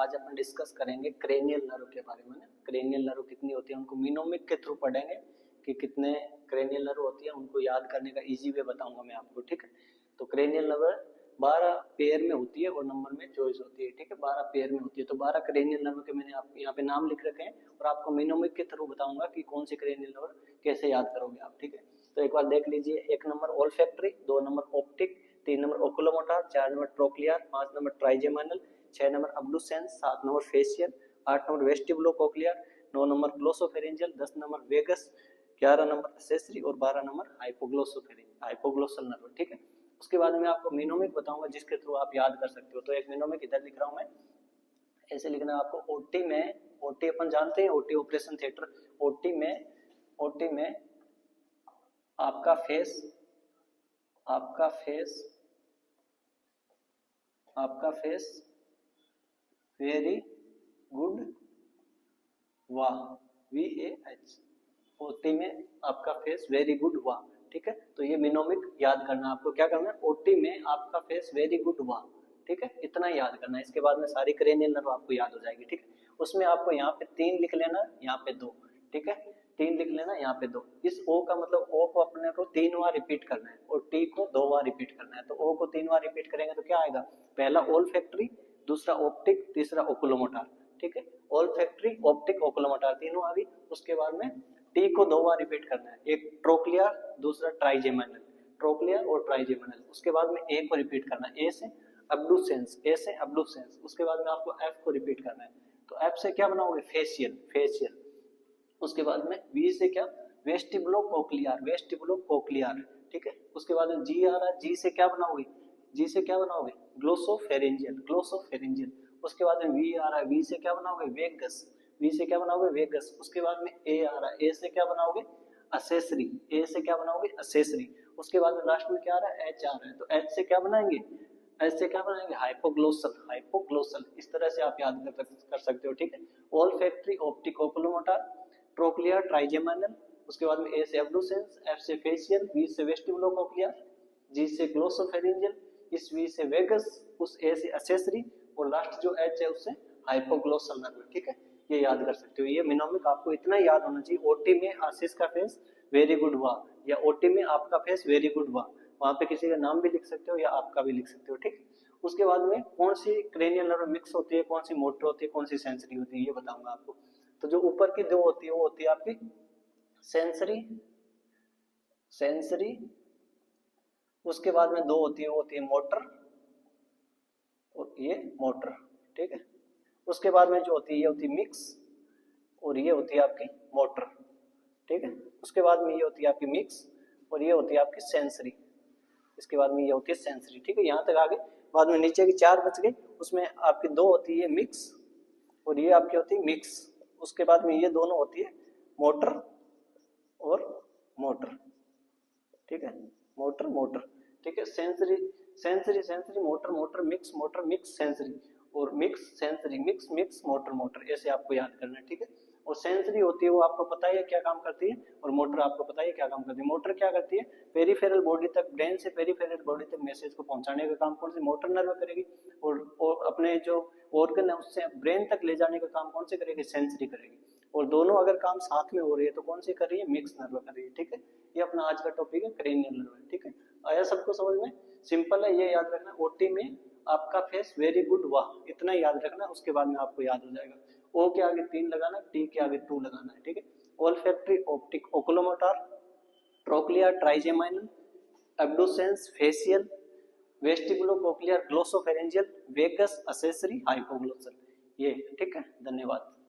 आज अपन डिस्कस करेंगे cranial nerve के बारे में। क्रेनियल नर्व कितनी होती है उनको मिनोमिक के थ्रू पढ़ेंगे कि कितने क्रेनियल नर्व होती है, उनको याद करने का इजी वे बताऊंगा मैं आपको, ठीक है। तो क्रेनियल नर्व 12 पेयर में होती है और नंबर में चॉइस होती है, ठीक है। 12 पेयर में होती है, तो 12 क्रेनियल नर्व के मैंने आप यहाँ पे नाम लिख रखे हैं और आपको मिनोमिक के थ्रू बताऊंगा कि कौन सी क्रेनियल नर्व कैसे याद करोगे आप, ठीक है। तो एक बार देख लीजिए, 1 number olfactory, 2 number optic, 3 number oculomotor, 4 number trochlear, 5 number trigeminal, 6 number abducens, 7 number facial, 8 number vestibulocochlear, 9 number glossopharyngeal, 10 number vagus, 11 number accessory और 12 नंबर हाइपोग्लोसल नर्व, ठीक है। उसके बाद मैं आपको मिनोमिक बताऊंगा जिसके थ्रू आप याद कर सकते हो। तो एक मिनोमिक इधर लिख रहा हूं मैं, ऐसे लिखना आपको। ओटी में, ओटी अपन जानते हैं, ओटी ऑपरेशन थिएटर। ओटी में आपका फेस वेरी गुड वाह, VAH। ओटी में आपका फेस वेरी गुड वाह, ठीक है। तो ये मिनोमिक याद करना, आपको क्या करना है, ओटी में आपका फेस वेरी गुड वाह, ठीक है, इतना याद करना है। इसके बाद में सारी क्रेनियल नर्व आपको याद हो जाएगी, ठीक है। उसमें आपको यहाँ पे 3 लिख लेना, यहाँ पे 2, ठीक है, 3 लिख लेना, यहाँ पे 2। इस ओ का मतलब ओ को अपने को 3 बार रिपीट करना है और टी को 2 बार रिपीट करना है। तो ओ को 3 बार रिपीट करेंगे तो क्या आएगा, पहला ओल्फैक्टरी, दूसरा ऑप्टिक, तीसरा ओकुलोमोटर, ठीक है। ओल्फैक्टरी, ऑप्टिक, ओकुलोमोटर तीनों आ गई। उसके बाद में टी को 2 बार रिपीट करना है, एक ट्रोक्लियर, दूसरा ट्राइजेमिनल, ट्रोक्लियर और ट्राइजेमिनल। उसके बाद में ए को रिपीट करना है, ए से अब्डुसेंस। उसके बाद में आपको एफ को रिपीट करना है, तो एफ से क्या बनाओगे, फेशियल। उसके बाद में वी से क्या, वेस्टिबुलोकोक्लियर, ठीक है। उसके बाद में जी आ रहा है, जी से क्या बनाओगे, ग्लोसोफेरिंजियल। उसके बाद में वी आ रहा है, वी से क्या बनाओगे, वेगस। उसके बाद में ए आ रहा है, ए से क्या बनाओगे, असेसरी। उसके बाद में लास्ट में क्या आ रहा है, एच आ रहा है, तो एच से क्या बनाएंगे, हाइपोग्लोसल। इस तरह से आप याद कर सकते हो, ठीक है। Olfactory, optic, oculomotor, trochlear, trigeminal. उसके बाद में ए से अब्डुसेंस, एफ से फेशियल, वी से वेस्टिबुलोकोक्लियर, जी से ग्लोसोफेरिंजियल, इस वी से वेगस, उस ए से असेसरी और लास्ट जो एच है उससे हाइपोग्लोसल नर्व, ठीक है। ये याद कर सकते हो। ये मिनोमिक आपको इतना याद होना चाहिए। ओटी में आशीष का फेस वेरी गुड वाह, या ओटी में आपका फेस वेरी गुड वाह, वहां पे किसी का नाम भी लिख सकते हो या आपका भी लिख सकते हो, ठीक। उसके बाद में कौन सी क्रेनियल नर्व मिक्स होती है, कौन सी मोटर होती है, कौन सी सेंसरी होती है, ये बताऊंगा आपको। तो जो ऊपर की 2 होती है वो होती है आपकी सेंसरी। उसके बाद में 2 होती है, वो होती है मोटर, और ये मोटर, ठीक है। उसके बाद में जो होती है ये होती है मिक्स, और ये होती है आपकी मोटर, ठीक है। उसके बाद में ये होती है आपकी मिक्स और ये होती है आपकी सेंसरी। इसके बाद में ये होती है सेंसरी, ठीक है। यहाँ तक आगे, बाद में नीचे की 4 बच गई, उसमें आपकी 2 होती है मिक्स और ये आपकी होती है मिक्स। उसके बाद में ये दोनों होती है मोटर और मोटर, ठीक है, मोटर, ठीक है। सेंसरी, मोटर, मिक्स, सेंसरी, और मिक्स, मोटर, ऐसे आपको याद करना है, ठीक है। और सेंसरी होती है वो आपको पता है क्या काम करती है, और मोटर आपको पता है क्या काम करती है। मोटर क्या करती है, पेरिफेरल बॉडी तक, ब्रेन से पेरिफेरल बॉडी तक मैसेज को पहुंचाने का काम कौन सी मोटर नर्व करेगी, और अपने जो ऑर्गन है उससे ब्रेन तक ले जाने का काम कौन सी करेगी, सेंसरी करेगी। और दोनों अगर काम साथ में हो रही है तो कौन सी कर रही है, मिक्स नर्व कर रही है, ठीक है। ये अपना आज का टॉपिक है क्रेनियल नर्व, ठीक है। आया सबको समझ में, सिंपल है, ये याद रखना। ओटी में आपका फेस वेरी गुड वाह, इतना याद रखना, उसके बाद में आपको याद हो जाएगा। ओ के आगे 3 लगाना, टी के आगे 2 लगाना है, ठीक है। Olfactory, optic, oculomotor, trochlear, trigeminal, abducens, facial, vestibulocochlear, glossopharyngeal, vagus, accessory, hypoglossal, ये, ठीक है। धन्यवाद।